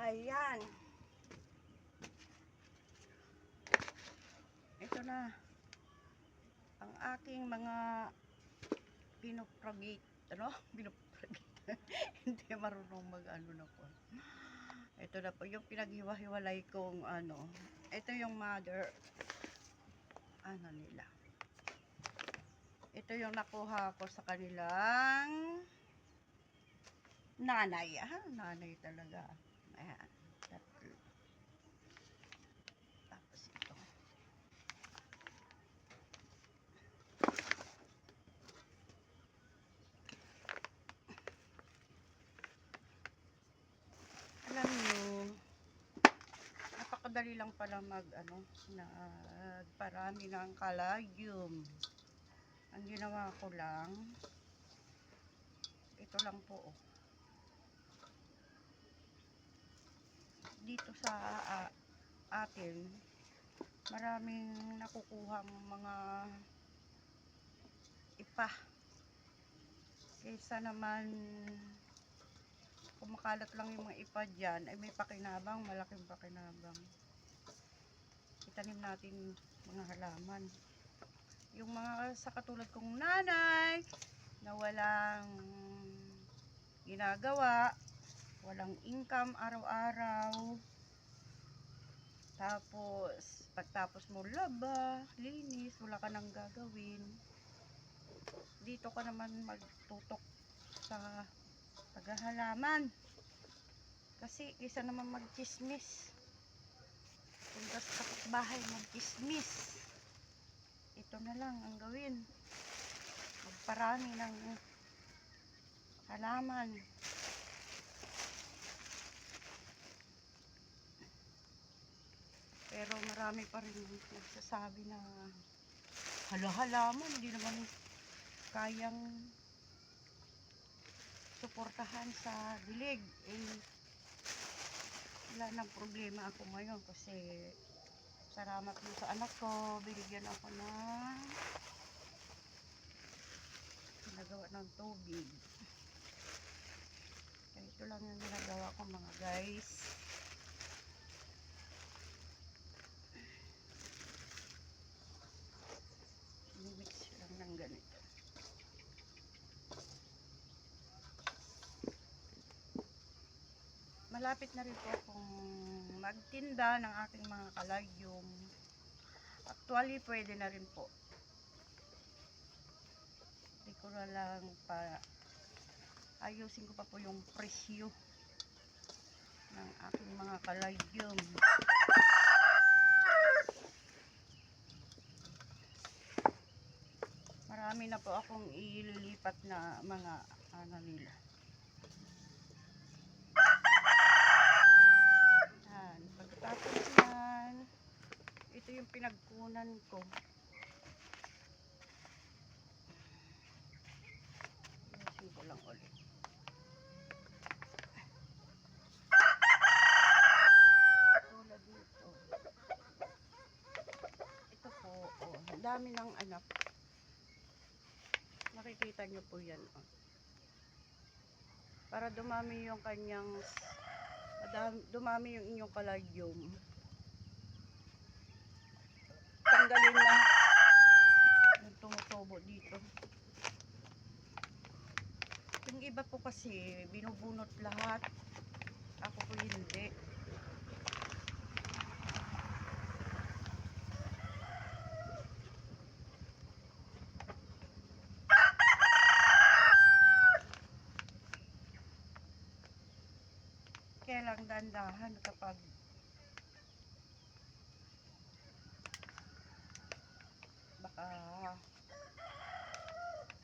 Ayan. Ito na ang aking mga pinopropagate. Ano? Pinopropagate. Hindi marunong mag-ano na po. Ito na po yung pinaghiwa-hiwalay kong ano. Ito yung mother ano nila. Ito yung nakuha ko sa kanilang nanay. Nanay talaga. Ayan. Tapos ito. Alam nyo, napakadali lang pala nagparami ng caladium. Ang ginawa ko lang, ito lang po. Dito sa atin, maraming nakukuhang mga ipa. Kaysa naman kumakalat lang yung mga ipa dyan, ay may pakinabang, malaking pakinabang. Itanim natin mga halaman. Yung mga sa katulad kong nanay na walang ginagawa, walang income araw-araw, tapos pagtapos mo laba, linis, wala ka nang gagawin, dito ka naman magtutok sa paghahalaman. Kasi kaysa naman magchismis, punta sa kapitbahay magchismis, ito na lang ang gawin, magparami ng halaman. Pero marami pa rin nagsasabi na halaman, hindi naman kayang suportahan sa dilig. Wala nang problema ako ngayon kasi salamat mo sa anak ko, binigyan ako ng ginagawa ng tubig. Ito lang yung ginagawa ko mga guys. Mix lang ng ganito. Malapit na rin po akong magtinda ng aking mga caladium. Actually, pwede na rin po. Hindi ko na lang ayusin ko pa po yung presyo ng aking mga caladium. Marami na po akong ililipat na mga ano nila. Yan. Pagkatapos yan, ito yung pinagkunan ko. Ayusin ko lang ulit. Tulad nito. Ito po, ang dami ng anak. Makikita nyo po yan. Para dumami yung dumami yung inyong caladium. Tanggalin na yung tumutubo dito. Yung iba po kasi binubunot lahat. Ako po hindi. Kaya lang dandahan kapag baka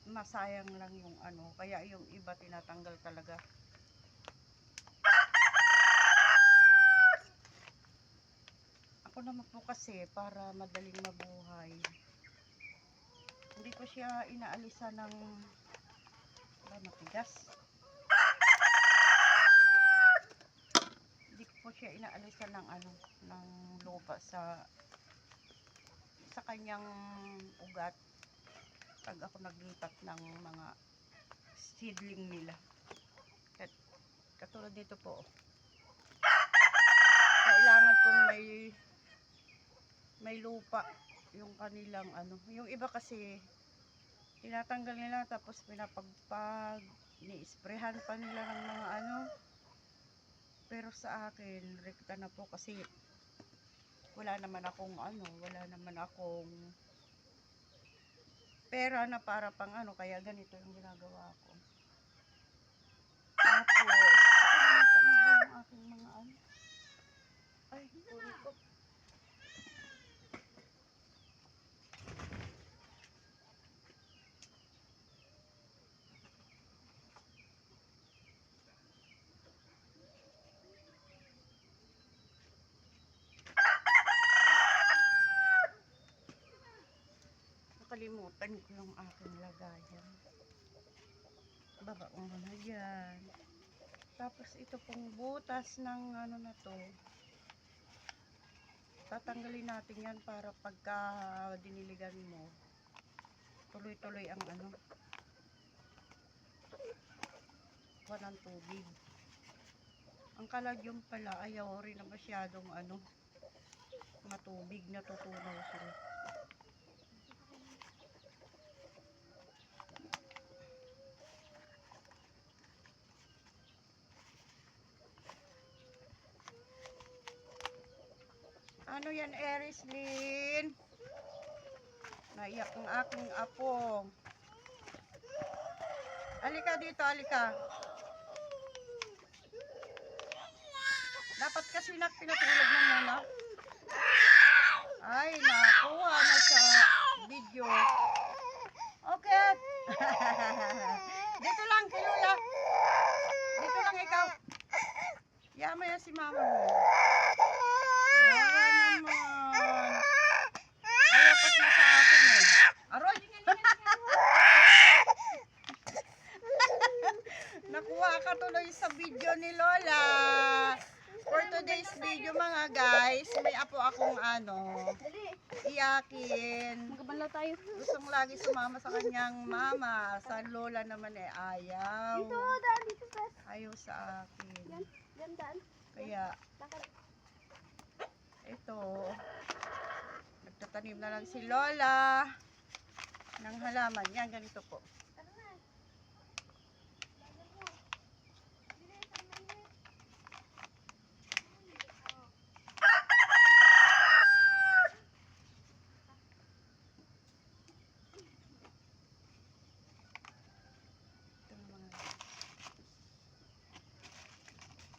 masayang lang yung ano, kaya yung iba tinatanggal talaga. Ako naman po kasi para madaling mabuhay, hindi ko siya inaalisan ng matigas. Hindi ko po siya inaalisan ng ng lupa sa kanyang ugat pag ako naglipat ng mga seedling nila. Katulad dito po, tipong may lupa yung kanilang ano. Yung iba kasi tinatanggal nila tapos pinapagpag, ni-sprayhan pa nila ng mga ano. Pero sa akin, rekta na po kasi wala naman akong pera na para pang ano, kaya ganito yung ginagawa ko. Tapos, ano ba yung aking mga ano? Ay, puro ko. Nakalimutan ko yung aking lagayan. Baba ko muna dyan. Tapos ito pong butas ng ano na to. Tatanggalin natin yan para pagka diniligan mo, tuloy-tuloy ang ano, kuha ng tubig. Ang kalagyong pala, ayaw rin na masyadong ano, matubig, natutunaw sila. Ano yan, Erislin? Naiyak ang aking apo. Alika dito, alika. Dapat kasi pinatulog na muna. Ay, nakuha na sa video. Okay. Dito lang, kay Lola. Dito lang ikaw. Yama yan si mama mo. Naman. Ayaw kasi sa akin eh. Aroy! Nakuha ka tuloy sa video ni Lola. For today's video mga guys, may apo akong ano, iyakin. Magkabanlaw tayo. Gustong lagi sumama sa kanyang mama. Sa Lola naman eh ayaw. Dito, daan dito sa. Ayaw sa akin. Yan, daan. Kaya Lakad. ito, nagtatanim na lang si Lola ng halaman. Yan, ganito po. Tara na. Ito mga.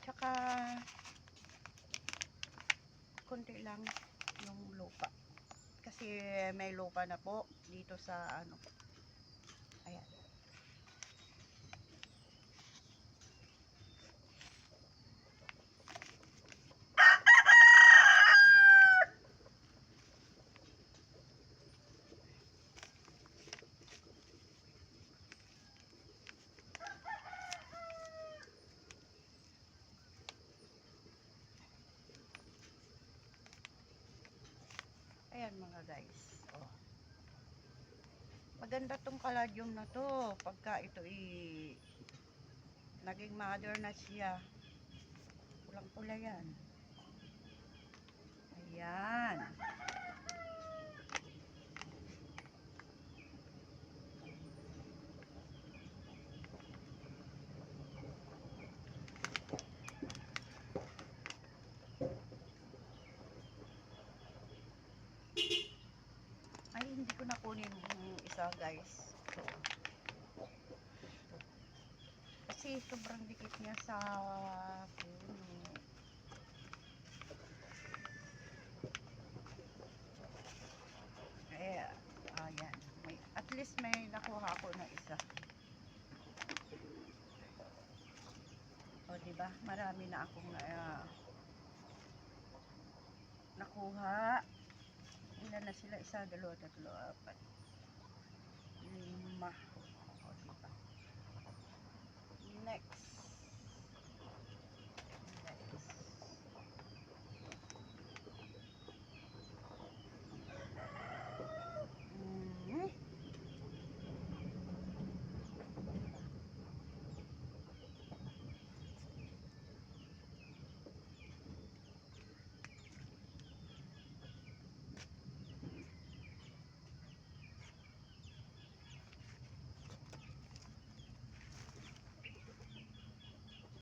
Tsaka, konti lang yung lupa. Kasi may lupa na po dito sa ano. Ayan. Ayan mga guys. Oh. Maganda tong caladium na to. Pagka ito naging mother na siya. Pulang-pula yan. Ayan. Ay, hindi ko nakunin yung isa guys. Ito. Kasi sobrang dikit niya sa puno. Ayan. At least may nakuha ako na isa. O, diba? Marami na akong nakuha. Ilan na sila? 1, 2, 3, 4, 5. 5. O, diba? Next.